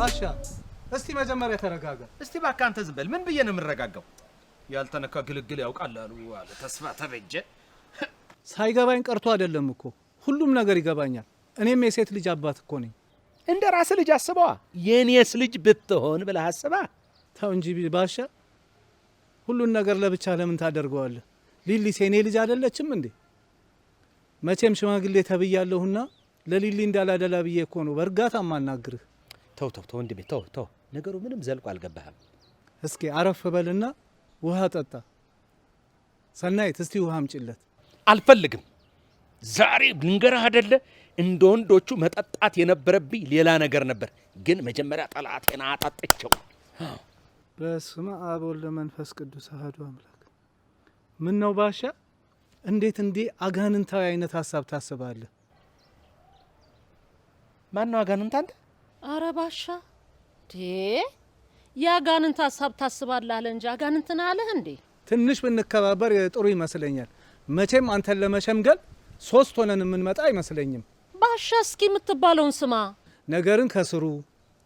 ባሻ እስቲ መጀመሪያ ተረጋጋ። እስቲ እባክህ አንተ ዝም በል። ምን ብዬ ነው የምረጋጋው? ያልተነካ ግልግል ያውቃል አለ ተስፋ ተበጀ። ሳይገባኝ ቀርቶ አይደለም እኮ ሁሉም ነገር ይገባኛል። እኔም የሴት ልጅ አባት እኮ ነኝ። እንደ ራስ ልጅ አስበዋ። የኔስ ልጅ ብትሆን ብለህ አስባ። ተው እንጂ ባሻ፣ ሁሉን ነገር ለብቻ ለምን ታደርገዋለህ? ሊሊስ የኔ ልጅ አይደለችም እንዴ? መቼም ሽማግሌ ተብያለሁና ለሊሊ እንዳላደላ ብዬ እኮ ነው በእርጋታ ማናግርህ። ተው ወንድሜ ተው። ነገሩ ምንም ዘልቆ አልገባህም። እስኪ አረፍ በልና ውሃ ጠጣ። ሰናይት እስቲ ውሃ አምጪለት። አልፈልግም። ዛሬ ልንገርህ አይደለ እንደ ወንዶቹ መጠጣት የነበረብኝ ሌላ ነገር ነበር፣ ግን መጀመሪያ ጠላቴን አጣጥቸው። በስመ አብ ወወልድ ወመንፈስ ቅዱስ አሐዱ አምላክ። ምን ነው ባሻ፣ እንዴት እንዲህ አጋንንታዊ አይነት ሀሳብ ታስባለህ? ማን ነው አጋንንት አንተ? አረ ባሻ የአጋንንት ሀሳብ ታስባለህ አለ እንጂ አጋንንትን አለህ እንዴ? ትንሽ ብንከባበር ጥሩ ይመስለኛል። መቼም አንተን ለመሸምገል 3 ሆነን የምንመጣ አይመስለኝም። ባሻ እስኪ የምትባለውን ስማ። ነገርን ከስሩ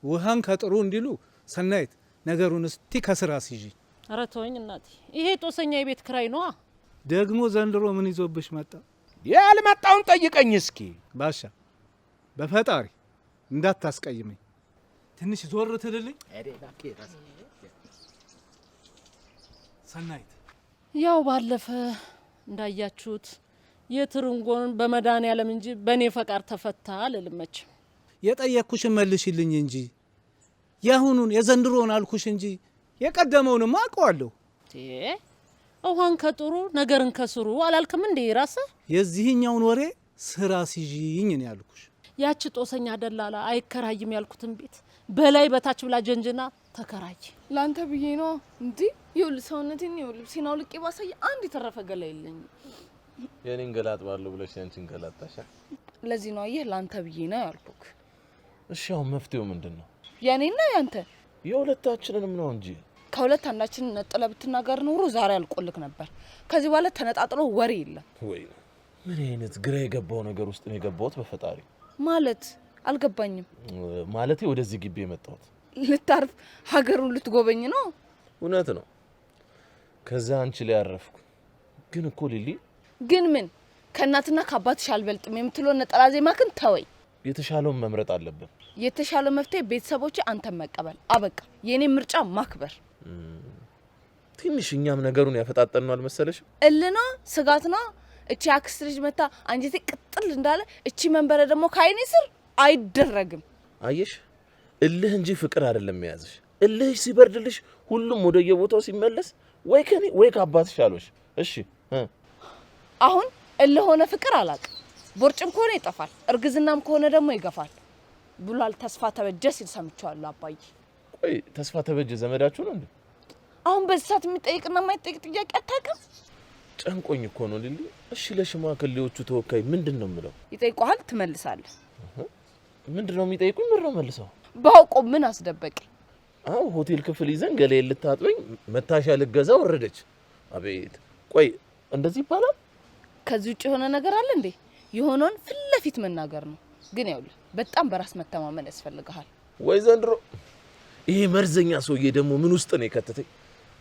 ውሃን ከጥሩ እንዲሉ ሰናይት ነገሩን እስቲ ከስራ ሲጂ። አረ ተወኝ እናቴ፣ ይሄ ጦሰኛ የቤት ክራይ ነዋ። ደግሞ ዘንድሮ ምን ይዞብሽ መጣ? ያልመጣውን ጠይቀኝ እስኪ። ባሻ በፈጣሪ እንዳታስቀይመኝ፣ ትንሽ ዞር ትልልኝ። ሰናይት ያው ባለፈ እንዳያችሁት የትርንጎን በመድኃኒዓለም እንጂ በእኔ ፈቃድ ተፈታ አልልመች። የጠየቅኩሽን መልሽልኝ እንጂ ያሁኑን የዘንድሮን አልኩሽ እንጂ የቀደመውንማ አውቀዋለሁ። ውሃን ከጥሩ ነገርን ከስሩ አላልክም እንዴ ራስህ? የዚህኛውን ወሬ ስራ ሲዥኝ ነው ያልኩሽ። ያቺ ጦሰኛ ደላላ አይከራይም ያልኩትን ቤት በላይ በታች ብላ ጀንጅና ተከራይ። ላንተ ብዬ ነው እንዴ? ይውል ሰውነቴን ይውል ሲናው ልቄ ባሳይ አንድ የተረፈ ገላ የለኝ። የኔን ገላጥ ባለው ብለሽ ያንቺን ገላጣሻ። ለዚህ ነው አየህ ላንተ ብዬ ነው ያልኩክ። እሺ አሁን መፍትሄው ምንድነው? የኔና ያንተ የሁለታችንንም ነው እንጂ ከሁለት አንዳችን ነጥለ ብትናገር ኖሮ ዛሬ አልቆልክ ነበር። ከዚህ በኋላ ተነጣጥሎ ወሬ የለም። ወይ ምን አይነት ግራ የገባው ነገር ውስጥ ነው የገባሁት? በፈጣሪ ማለት አልገባኝም። ማለቴ ወደዚህ ግቢ የመጣሁት ልታርፍ ሀገሩን ልትጎበኝ ነው? እውነት ነው። ከዛ አንቺ ላይ ያረፍኩ። ግን እኮ ሊሊ፣ ግን ምን ከእናትና ከአባትሽ አልበልጥም የምትለው ነጠላ ዜማክን ተወይ። የተሻለውን መምረጥ አለብን። የተሻለ መፍትሄ ቤተሰቦቼ አንተን መቀበል፣ አበቃ። የኔ ምርጫ ማክበር። ትንሽ እኛም ነገሩን ያፈጣጠነው አልመሰለሽም? እልና ስጋትና እቺ አክስት ልጅ መታ አንጀቴ ቅጥል እንዳለ እቺ መንበረ ደግሞ ካይኔ ስር አይደረግም። አየሽ፣ እልህ እንጂ ፍቅር አይደለም የያዝሽ። እልህ ሲበርድልሽ ሁሉም ወደ የቦታው ሲመለስ ወይ ከኔ ወይ ከአባትሽ አሎሽ። እሺ አሁን እልህ ሆነ ፍቅር አላውቅም። ቦርጭም ከሆነ ይጠፋል፣ እርግዝናም ከሆነ ደግሞ ይገፋል ብሏል ተስፋ ተበጀ ሲል ሰምቻለሁ። አባዬ ቆይ ተስፋ ተበጀ ዘመዳችሁ ነው እንዴ? አሁን በዚህ ሰዓት የሚጠይቅና የማይጠይቅ ጥያቄ አታውቅም? ጨንቆኝ እኮ ነው ሊሊ። እሺ ለሽማግሌዎቹ ተወካይ ምንድን ነው የምለው? ይጠይቁሃል፣ ትመልሳለህ። ምንድን ነው የሚጠይቁኝ? ምን ነው መልሰው? ባውቆ ምን አስደበቀኝ? አው ሆቴል ክፍል ይዘን ገለይ ልታጥበኝ መታሻ ልገዛ ወረደች። አቤት ቆይ እንደዚህ ይባላል? ከዚህ ውጭ የሆነ ነገር አለ እንዴ? የሆነውን ፊት ለፊት መናገር ነው። ግን ያውልህ በጣም በራስ መተማመን ያስፈልጋል። ወይ ዘንድሮ ይሄ መርዘኛ ሰውዬ ደግሞ ምን ውስጥ ነው የከተተኝ?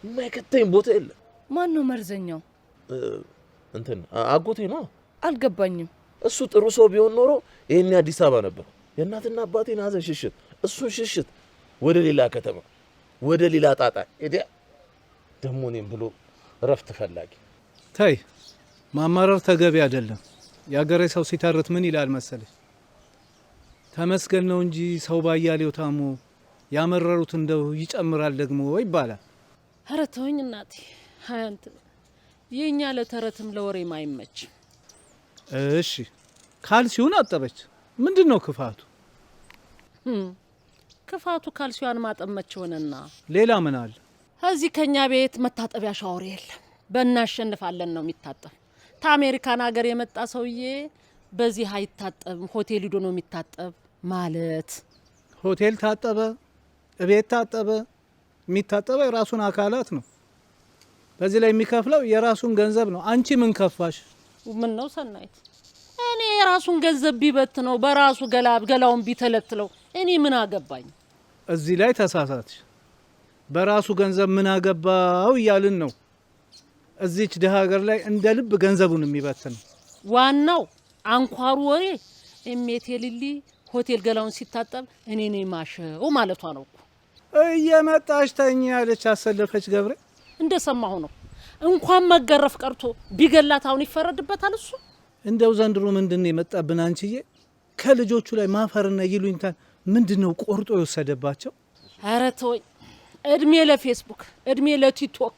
የማይከተኝ ቦታ የለም። ማን ነው መርዘኛው? እንትን አጎቴ ነው። አልገባኝም። እሱ ጥሩ ሰው ቢሆን ኖሮ ይሄን አዲስ አበባ ነበር። የእናትና አባቴን ሀዘን ሽሽት፣ እሱን ሽሽት ወደ ሌላ ከተማ ወደ ሌላ ጣጣ እዲያ ደሞ እኔም ብሎ ረፍት ፈላጊ። ተይ ማማረር ተገቢ አይደለም። ያገሬ ሰው ሲተርት ምን ይላል መሰለሽ? ተመስገን ነው እንጂ ሰው ባያሌው ታሞ ያመረሩት እንደው ይጨምራል ደግሞ ይባላል። ኧረ ተወኝ እናቴ። ሀያንት የኛ ለተረትም ለወሬ ማይመች። እሺ ካልሲውን አጠበች፣ ምንድነው ክፋቱ? ክፋቱ ካልሲዋን ማጠመች ሆነና ሌላ ምን አለ? እዚህ ከኛ ቤት መታጠቢያ ሻወር የለም። በእናሸንፋለን ነው የሚታጠብ። ከአሜሪካን ሀገር የመጣ ሰውዬ በዚህ አይታጠብም፣ ሆቴል ሄዶ ነው የሚታጠብ ማለት። ሆቴል ታጠበ፣ እቤት ታጠበ፣ የሚታጠበው የራሱን አካላት ነው። በዚህ ላይ የሚከፍለው የራሱን ገንዘብ ነው። አንቺ ምን ከፋሽ? ምን ነው ሰናይት? እኔ የራሱን ገንዘብ ቢበት ነው በራሱ ገላውን ቢተለትለው እኔ ምን አገባኝ? እዚህ ላይ ተሳሳትሽ። በራሱ ገንዘብ ምን አገባው እያልን ነው። እዚች ድሃ ሀገር ላይ እንደ ልብ ገንዘቡን የሚበትን ዋናው አንኳሩ ወሬ እሜቴ ሊሊ ሆቴል ገላውን ሲታጠብ እኔ ነኝ ማሸው ማለቷ ነው እኮ። እየመጣሽ ተኝ ያለች አሰለፈች ገብሬ። እንደሰማሁ ነው። እንኳን መገረፍ ቀርቶ ቢገላት አሁን ይፈረድበታል እሱ። እንደው ዘንድሮ ምንድነው የመጣብን አንቺዬ? ከልጆቹ ላይ ማፈርና ይሉኝታን ምንድነው ቆርጦ የወሰደባቸው? ኧረ ተወኝ። እድሜ ለፌስቡክ፣ እድሜ ለቲክቶክ፣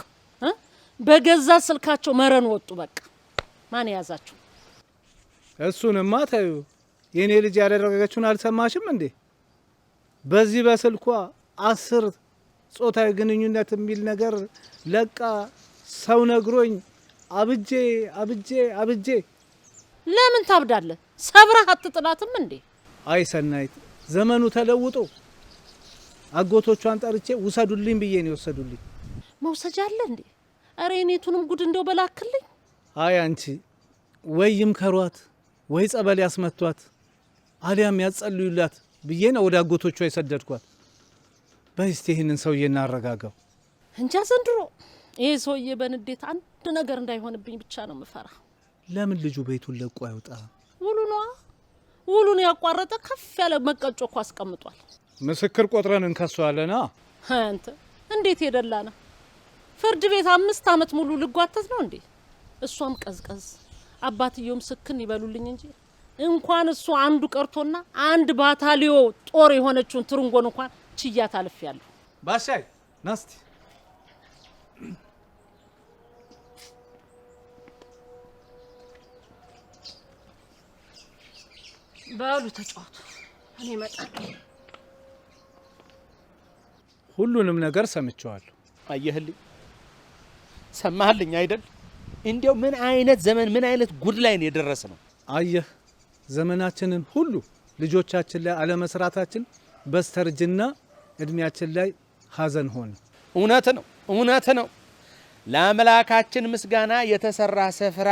በገዛ ስልካቸው መረን ወጡ። በቃ ማን ያዛቸው? እሱንማ ታዩ። የኔ ልጅ ያደረገችውን አልሰማሽም እንዴ? በዚህ በስልኳ 10 ጾታዊ ግንኙነት የሚል ነገር ለቃ ሰው ነግሮኝ አብጄ አብጄ አብጄ። ለምን ታብዳለህ? ሰብረህ አትጥላትም እንዴ? አይ ሰናይት፣ ዘመኑ ተለውጦ አጎቶቿን ጠርቼ ውሰዱልኝ ብዬ ነው የወሰዱልኝ። መውሰጃ አለ እንዴ? አረ የኔቱንም ጉድ እንደው በላክልኝ። አይ አንቺ ወይ ይምከሯት ወይ ጸበል ያስመቷት አሊያም ያጸልዩላት ብዬ ነው ወደ አጎቶቿ የሰደድኳት። በስቲ ይህንን ሰውዬ እናረጋጋው። እንጃ ዘንድሮ ይሄ ሰውዬ በንዴት አንድ ነገር እንዳይሆንብኝ ብቻ ነው ምፈራ። ለምን ልጁ ቤቱን ለቆ አይወጣ? ውሉ ነዋ። ውሉን ያቋረጠ ከፍ ያለ መቀጮ እኮ አስቀምጧል። ምስክር ቆጥረን እንከሷለና። አንተ እንዴት የደላና ፍርድ ቤት 5 ዓመት ሙሉ ልጓተት ነው እንዴ? እሷም ቀዝቀዝ አባትየውም ስክን ይበሉልኝ እንጂ እንኳን እሱ አንዱ ቀርቶና አንድ ባታሊዮ ጦር የሆነችውን ትርንጎን እንኳን ችያት አልፌያለሁ። ባሻይ ናስቲ ባሉ ተጫወቱ፣ እኔ እመጣለሁ። ሁሉንም ነገር ሰምቼዋለሁ። አየህልኝ፣ ሰማህልኝ አይደል? እንዲያው ምን አይነት ዘመን ምን አይነት ጉድ ላይ ነው የደረሰ ነው። አየህ፣ ዘመናችንን ሁሉ ልጆቻችን ላይ አለመስራታችን በስተርጅና እድሜያችን ላይ ሀዘን ሆነ። እውነት ነው፣ እውነት ነው። ለአምላካችን ምስጋና የተሰራ ስፍራ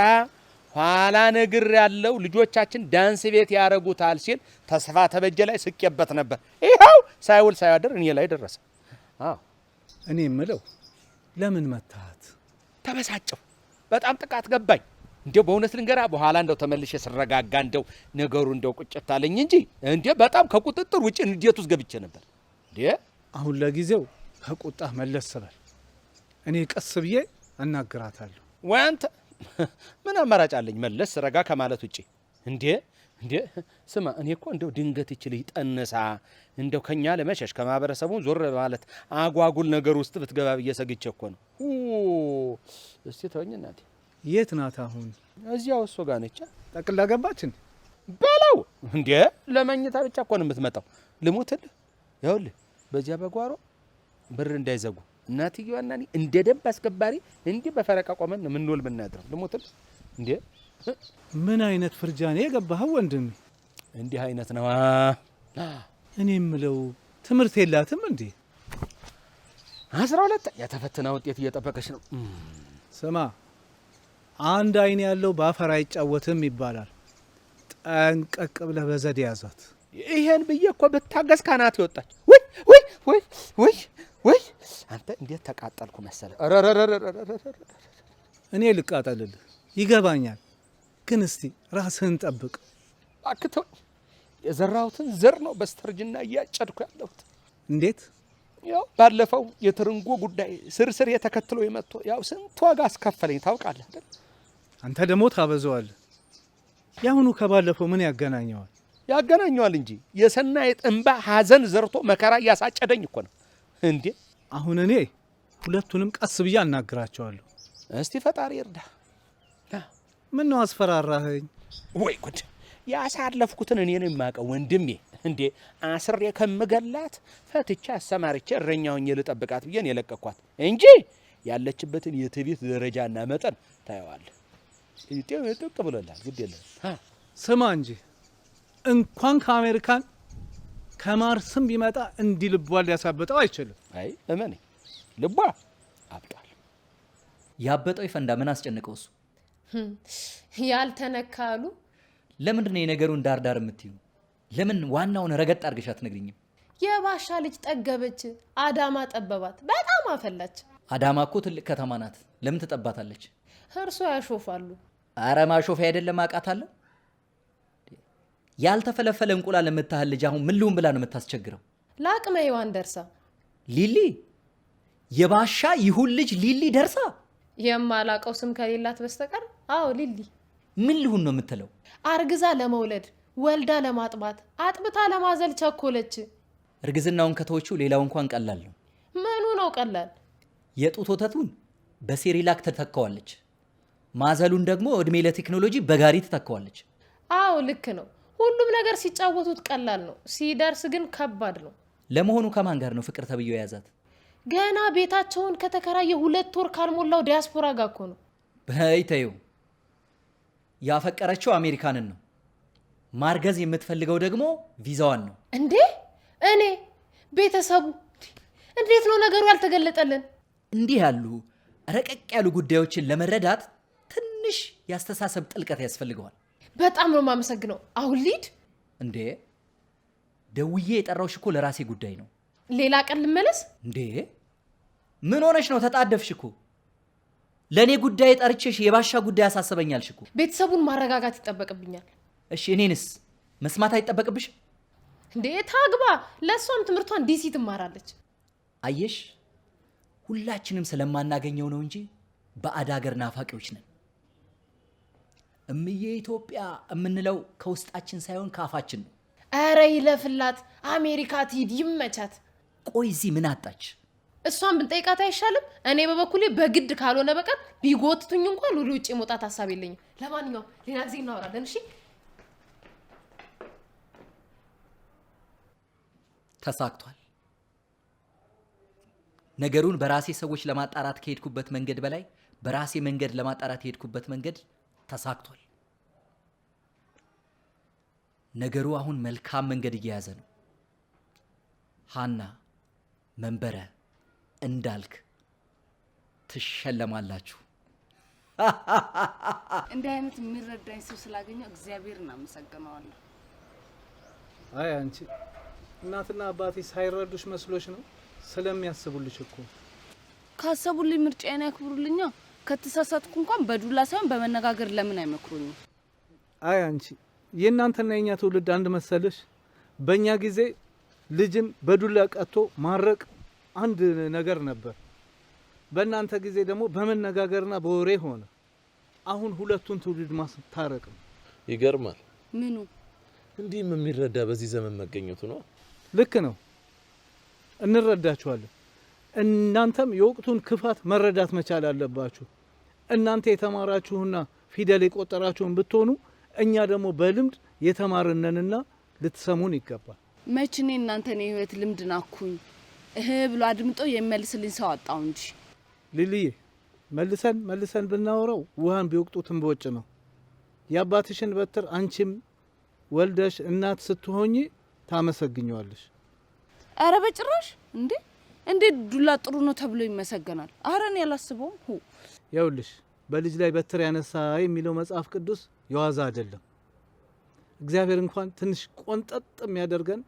ኋላ ነግር ያለው ልጆቻችን ዳንስ ቤት ያረጉታል ሲል ተስፋ ተበጀ ላይ ስቄበት ነበር። ይኸው ሳይውል ሳያድር እኔ ላይ ደረሰ። አዎ እኔ የምለው ለምን መታት? ተበሳጨው። በጣም ጥቃት ገባኝ። እንደው በእውነት ልንገራ በኋላ እንደው ተመልሼ ስረጋጋ እንደው ነገሩ እንደው ቁጭት አለኝ እንጂ እንዴ በጣም ከቁጥጥር ውጪ እንዴት ውስጥ ገብቼ ነበር። እንዴ አሁን ለጊዜው ከቁጣ መለስ በል። እኔ ቀስ ብዬ እናግራታለሁ። ወይ አንተ ምን አማራጭ አለኝ መለስ ረጋ ከማለት ውጪ? እንዴ ስማ፣ እኔ እኮ እንደው ድንገት ይችልኝ ጠነሳ እንደው ከኛ ለመሸሽ ከማህበረሰቡ ዞር ማለት አጓጉል ነገር ውስጥ ብትገባ ብዬ ሰግቼ እኮ ነው። እስቲ ተወኝ እናቴ። የት ናት አሁን? እዚያው እሱ ጋር ነች። ጠቅላ ገባችን በለው። እንዴ ለመኝታ ብቻ እኮ ነው የምትመጣው። ልሙትልህ፣ ይኸውልህ በዚያ በጓሮ ብር እንዳይዘጉ እናትየዋና እኔ እንደ ደንብ አስከባሪ እንዲህ በፈረቃ ቆመን ነው የምንውል የምናድረው። ልሙትልህ። እንዴ ምን አይነት ፍርጃኔ የገባኸው ወንድሜ? እንዲህ አይነት ነው። እኔ የምለው ትምህርት የላትም እንዴ? 12 የተፈተና ውጤት እየጠበቀች ነው። ስማ፣ አንድ አይን ያለው ባፈር አይጫወትም ይባላል። ጠንቀቅ ብለህ በዘዴ ያዛት። ይሄን ብዬ እኮ ብታገስ ካናት ይወጣች። ወይ ወይ ወይ ወይ ወይ አንተ እንዴት ተቃጠልኩ መሰለ። እኔ ልቃጠልልህ ይገባኛል፣ ግን እስቲ ራስህን ጠብቅ። አክቶ የዘራሁትን ዘር ነው በስተርጅና እያጨድኩ ያለሁት። እንዴት? ያው ባለፈው የትርንጎ ጉዳይ ስርስር የተከትሎ የመጥቶ ያው ስንት ዋጋ አስከፈለኝ ታውቃለህ አይደል? አንተ ደግሞ ታበዘዋለህ። ያሁኑ ከባለፈው ምን ያገናኘዋል? ያገናኘዋል እንጂ የሰናይት እንባ ሀዘን ዘርቶ መከራ እያሳጨደኝ እኮ ነው። እንዴ አሁን እኔ ሁለቱንም ቀስ ብዬ አናግራቸዋለሁ። እስቲ ፈጣሪ እርዳ። ምን ነው አስፈራራኸኝ? ወይ ጉድ! ያሳለፍኩትን እኔ ነው የማውቀው ወንድሜ። እንዴ አስሬ ከምገላት ፈትቻ አሰማርቼ እረኛውኝ ልጠብቃት ብዬ ነው የለቀኳት እንጂ ያለችበትን የትዕቢት ደረጃና መጠን ታየዋለህ። ጥቅ ብሎላል። ግድ የለም። ስማ እንጂ እንኳን ከአሜሪካን ከማርስም ቢመጣ እንዲህ ልቧን ሊያሳብጠው አይችልም። አይ እመኔ ልቧ አብጧል። ያበጠው ይፈንዳ። ምን አስጨንቀው? እሱ ያልተነካሉ። ለምንድን ነው የነገሩን ዳርዳር የምትዩ? ለምን ዋናውን ረገጥ አድርገሽ አትነግሪኝም? የባሻ ልጅ ጠገበች፣ አዳማ ጠበባት፣ በጣም አፈላች። አዳማ እኮ ትልቅ ከተማ ናት። ለምን ትጠባታለች? እርሶ ያሾፋሉ። አረ ማሾፊያ አይደለም አውቃታለሁ። ያልተፈለፈለ እንቁላል የምታህል ልጅ አሁን ምን ልሁን ብላ ነው የምታስቸግረው? ለአቅመ ሔዋን ደርሳ ሊሊ የባሻ ይሁን ልጅ ሊሊ ደርሳ የማላቀው ስም ከሌላት በስተቀር አዎ ሊሊ ምን ልሁን ነው የምትለው? አርግዛ ለመውለድ ወልዳ ለማጥባት አጥብታ ለማዘል ቸኮለች። እርግዝናውን ከተወችው ሌላው እንኳን ቀላል ነው። ምኑ ነው ቀላል? የጡት ወተቱን በሴሪላክ ተተካዋለች። ማዘሉን ደግሞ እድሜ ለቴክኖሎጂ በጋሪ ተተካዋለች። አዎ ልክ ነው። ሁሉም ነገር ሲጫወቱት ቀላል ነው፣ ሲደርስ ግን ከባድ ነው። ለመሆኑ ከማን ጋር ነው ፍቅር ተብዬው የያዛት? ገና ቤታቸውን ከተከራየ 2 ወር ካልሞላው ዲያስፖራ ጋር እኮ ነው። በይተዩ ያፈቀረችው አሜሪካንን ነው። ማርገዝ የምትፈልገው ደግሞ ቪዛዋን ነው። እንዴ እኔ ቤተሰቡ እንዴት ነው ነገሩ ያልተገለጠልን? እንዲህ ያሉ ረቀቅ ያሉ ጉዳዮችን ለመረዳት ትንሽ ያስተሳሰብ ጥልቀት ያስፈልገዋል። በጣም ነው የማመሰግነው። አሁን ሊድ እንዴ ደውዬ የጠራውሽ እኮ ለራሴ ጉዳይ ነው። ሌላ ቀን ልመለስ። እንዴ ምን ሆነሽ ነው? ተጣደፍሽ እኮ። ለእኔ ጉዳይ ጠርቼሽ የባሻ ጉዳይ ያሳስበኛልሽ እኮ። ቤተሰቡን ማረጋጋት ይጠበቅብኛል። እሺ እኔንስ መስማት አይጠበቅብሽ እንዴ? ታግባ፣ ለእሷም ትምህርቷን ዲሲ ትማራለች። አየሽ፣ ሁላችንም ስለማናገኘው ነው እንጂ ባዕድ ሀገር ናፋቂዎች ነን። እምዬ ኢትዮጵያ የምንለው ከውስጣችን ሳይሆን ከአፋችን ነው። ኧረ ይለፍላት፣ አሜሪካ ትሂድ፣ ይመቻት። ቆይ እዚህ ምን አጣች? እሷን ብንጠይቃት አይሻልም? እኔ በበኩሌ በግድ ካልሆነ በቀር ቢጎትቱኝ እንኳን ወደ ውጭ የመውጣት ሀሳብ የለኝም። ለማንኛውም ሌላ ጊዜ እናወራለን። እሺ ተሳክቷል። ነገሩን በራሴ ሰዎች ለማጣራት ከሄድኩበት መንገድ በላይ በራሴ መንገድ ለማጣራት የሄድኩበት መንገድ ተሳክቷል። ነገሩ አሁን መልካም መንገድ እየያዘ ነው። ሃና፣ መንበረ፣ እንዳልክ ትሸለማላችሁ። እንዲህ አይነት የሚረዳኝ ሰው ስላገኘው እግዚአብሔር እናመሰግነዋለሁ። አይ አንቺ እናትና አባቴ ሳይረዱሽ መስሎሽ ነው? ስለሚያስቡልሽ እኮ። ካሰቡልኝ ምርጫዬን ያክብሩልኛ። ከተሳሳትኩ እንኳን በዱላ ሳይሆን በመነጋገር ለምን አይመክሩኝም? አይ አንቺ የእናንተና የኛ ትውልድ አንድ መሰለሽ? በእኛ ጊዜ ልጅን በዱላ ቀጥቶ ማረቅ አንድ ነገር ነበር። በእናንተ ጊዜ ደግሞ በመነጋገርና በወሬ ሆነ። አሁን ሁለቱን ትውልድ ማስታረቅ ነው። ይገርማል። ምኑ? እንዲህም የሚረዳ በዚህ ዘመን መገኘቱ ነው። ልክ ነው። እንረዳችኋለን። እናንተም የወቅቱን ክፋት መረዳት መቻል አለባችሁ። እናንተ የተማራችሁና ፊደል የቆጠራችሁን ብትሆኑ እኛ ደግሞ በልምድ የተማርነንና ልትሰሙን ይገባል። መችኔ እናንተን የህይወት ልምድ ናኩኝ ብሎ አድምጦ የሚመልስልኝ ሰው አጣው እንጂ። ሊሊዬ መልሰን ብናወራው ውሃን ቢወቅጡትን በውጭ ነው። የአባትሽን በትር አንቺም ወልደሽ እናት ስትሆኚ ታመሰግኘዋለሽ። አረ በጭራሽ እንዴት ዱላ ጥሩ ነው ተብሎ ይመሰገናል? አረ እኔ ያላስበውም። ይኸውልሽ በልጅ ላይ በትር ያነሳ የሚለው መጽሐፍ ቅዱስ የዋዛ አይደለም። እግዚአብሔር እንኳን ትንሽ ቆንጠጥ የሚያደርገን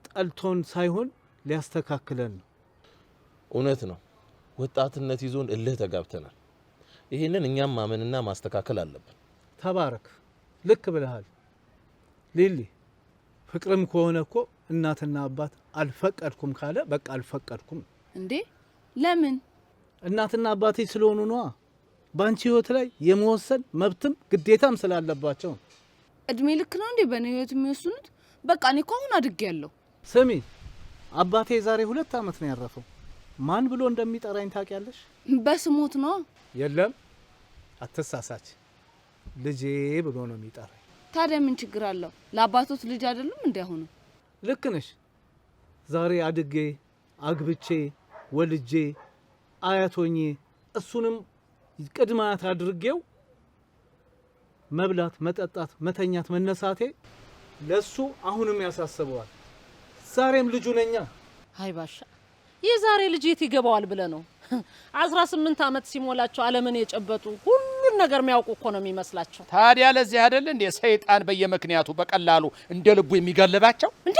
ጠልቶን ሳይሆን ሊያስተካክለን ነው። እውነት ነው። ወጣትነት ይዞን እልህ ተጋብተናል። ይሄንን እኛም ማመንና ማስተካከል አለብን። ተባረክ። ልክ ብለሃል ሊሊ። ፍቅርም ከሆነ እኮ እናትና አባት አልፈቀድኩም ካለ በቃ አልፈቀድኩም። እንዴ ለምን? እናትና አባቴ ስለሆኑ ነዋ። ባንቺ ህይወት ላይ የመወሰን መብትም ግዴታም ስላለባቸው። እድሜ ልክ ነው እንዴ በእኔ ህይወት የሚወስኑት? በቃ እኔ እኮ አሁን አድጌያለሁ። ስሚ፣ አባቴ ዛሬ 2 ዓመት ነው ያረፈው። ማን ብሎ እንደሚጠራኝ ታውቂያለሽ? በስሞት ነው። የለም አትሳሳች፣ ልጄ ብሎ ነው የሚጠራኝ። ታዲያ ምን ችግር አለው? ለአባቶት ልጅ አይደሉም እንዴ? አሁን ልክ ነሽ። ዛሬ አድጌ አግብቼ ወልጄ አያቶኜ እሱንም ቅድመ አያት አድርጌው መብላት፣ መጠጣት፣ መተኛት፣ መነሳቴ ለሱ አሁንም ያሳስበዋል። ዛሬም ልጁ ነኛ። አይ ባሻ፣ የዛሬ ልጅ የት ይገባዋል ብለ ነው? 18 ዓመት ሲሞላቸው ዓለምን የጨበጡ ሁሉን ነገር የሚያውቁ እኮ ነው የሚመስላቸው። ታዲያ ለዚህ አይደል እንዴ ሰይጣን በየምክንያቱ በቀላሉ እንደ ልቡ የሚገልባቸው? እንዴ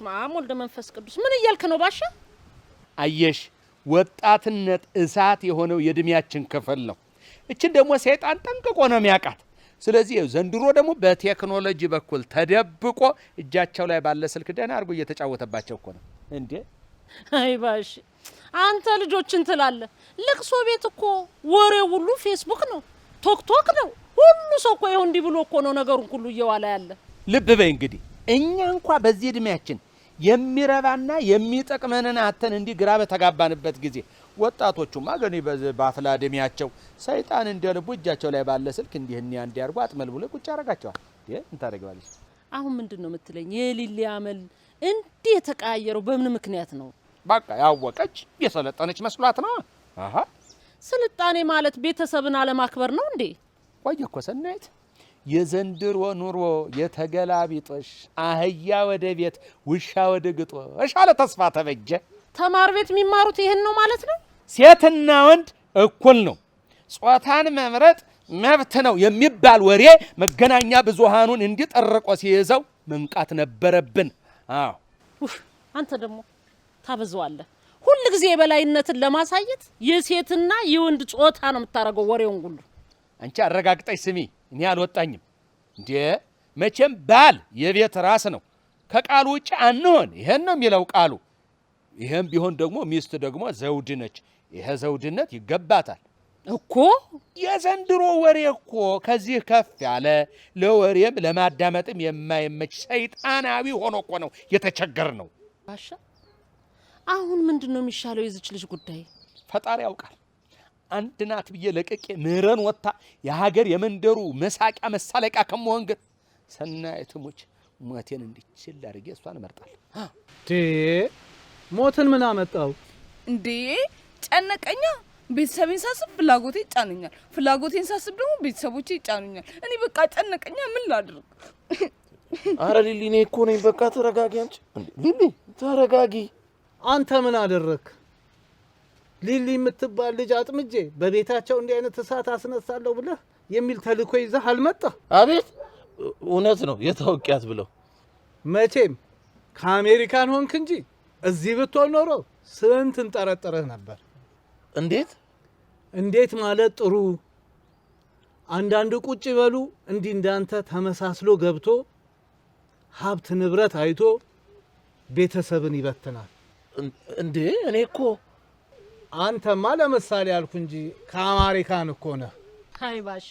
በስመ አብ ወልደ መንፈስ ቅዱስ ምን እያልክ ነው ባሻ? አየሽ ወጣትነት እሳት የሆነው የእድሜያችን ክፍል ነው። እችን ደግሞ ሰይጣን ጠንቅቆ ነው የሚያውቃት። ስለዚህ ዘንድሮ ደግሞ በቴክኖሎጂ በኩል ተደብቆ እጃቸው ላይ ባለ ስልክ ደህና አድርጎ እየተጫወተባቸው እኮ ነው እንዴ። አይ ባሽ አንተ ልጆችን ትላለህ። ልቅሶ ቤት እኮ ወሬው ሁሉ ፌስቡክ ነው፣ ቶክቶክ ነው። ሁሉ ሰው እኮ ይኸው እንዲህ ብሎ እኮ ነው ነገሩን ሁሉ እየዋለ ያለ። ልብ በይ እንግዲህ እኛ እንኳ በዚህ እድሜያችን የሚረባና የሚጠቅመንን አተን እንዲህ ግራ በተጋባንበት ጊዜ ወጣቶቹማ ገኒ በአፍላ እድሜያቸው ሰይጣን እንደልቡ እጃቸው ላይ ባለ ስልክ እንዲህና እንዲያርጉ አጥመልብሎ ቁጭ ያረጋቸዋል። እንታረጋለች። አሁን ምንድነው የምትለኝ? የሊሊ አመል እንዲህ የተቀያየረው በምን ምክንያት ነው? በቃ ያወቀች የሰለጠነች መስሏት ነው። አሃ ስልጣኔ ማለት ቤተሰብን አለማክበር ነው እንዴ? ቆየ እኮ ሰናይት የዘንድሮ ኑሮ የተገላቢጦሽ አህያ ወደ ቤት ውሻ ወደ ግጦሽ አለ ተስፋ ተበጀ። ተማር ቤት የሚማሩት ይሄን ነው ማለት ነው? ሴትና ወንድ እኩል ነው፣ ጾታን መምረጥ መብት ነው የሚባል ወሬ መገናኛ ብዙሃኑን እንዲጠርቆ ሲይዘው መንቃት ነበረብን። አዎ አንተ ደግሞ ታበዛዋለህ። ሁሉ ጊዜ የበላይነትን ለማሳየት የሴትና የወንድ ጾታ ነው የምታረገው ወሬውን ሁሉ። አንቺ አረጋግጠሽ ስሚ፣ እኔ አልወጣኝም እንዴ። መቼም ባል የቤት ራስ ነው፣ ከቃሉ ውጭ አንሆን። ይሄን ነው የሚለው ቃሉ። ይሄም ቢሆን ደግሞ ሚስት ደግሞ ዘውድ ነች። ይሄ ዘውድነት ይገባታል እኮ። የዘንድሮ ወሬ እኮ ከዚህ ከፍ ያለ ለወሬም ለማዳመጥም የማይመች ሰይጣናዊ ሆኖ እኮ ነው የተቸገር ነው። ባሻ አሁን ምንድነው የሚሻለው የዚች ልጅ ጉዳይ? ፈጣሪ ያውቃል። አንድ ናት ብዬ ለቀቄ ምህረን ወጣ የሀገር የመንደሩ መሳቂያ መሳለቂያ ከመሆን ግን ሰናይት ሙች ሞቴን እንዲችል አድርጌ እሷን እመርጣለሁ። ሞትን ምን አመጣው እንዴ? ጨነቀኛ። ቤተሰቤን ሳስብ ፍላጎቴ ይጫነኛል፣ ፍላጎቴን ሳስብ ደግሞ ቤተሰቦቼ ይጫኑኛል። እኔ በቃ ጨነቀኛ። ምን ላድርግ? አረ ሊሊ እኔ እኮ ነኝ። በቃ ተረጋጊ። አንቺ ሊሊ ተረጋጊ። አንተ ምን አደረክ? ሊሊ የምትባል ልጅ አጥምጄ በቤታቸው እንዲህ አይነት እሳት አስነሳለሁ ብለህ የሚል ተልእኮ ይዘህ አልመጣህ? አቤት እውነት ነው የታውቂያት ብለው። መቼም ከአሜሪካን ሆንክ እንጂ እዚህ ብትሆን ኖሮ ስንት እንጠረጥርህ ነበር። እንዴት ማለት ጥሩ። አንዳንድ ቁጭ በሉ እንዲህ እንዳንተ ተመሳስሎ ገብቶ ሀብት ንብረት አይቶ ቤተሰብን ይበትናል እንዴ? እኔ እኮ አንተማ ለምሳሌ አልኩ እንጂ ከአሜሪካን እኮ ነህ። አይ ባሻ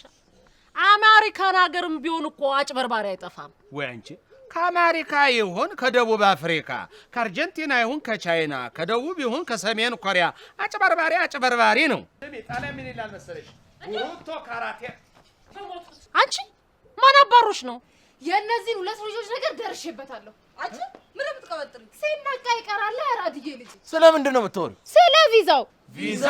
አሜሪካን ሀገርም ቢሆን እኮ አጭበርባሪ አይጠፋም። ወይ አንቺ ከአሜሪካ ይሁን ከደቡብ አፍሪካ፣ ከአርጀንቲና ይሁን ከቻይና፣ ከደቡብ ይሁን ከሰሜን ኮሪያ አጭበርባሪ ነው። ጣሊያን ምን ይላል መሰለሽ? ቡሩቶ ካራቴ። አንቺ ማን አባሮሽ ነው? የእነዚህን ሁለት ልጆች ነገር ደርሼበታለሁ። አንቺ ምን የምትቀበጥሪ? ሲነቃ ይቀራል። አራድዬ ልጅ ስለምንድን ነው የምትወሪው? ስለ ቪዛው ቪዛ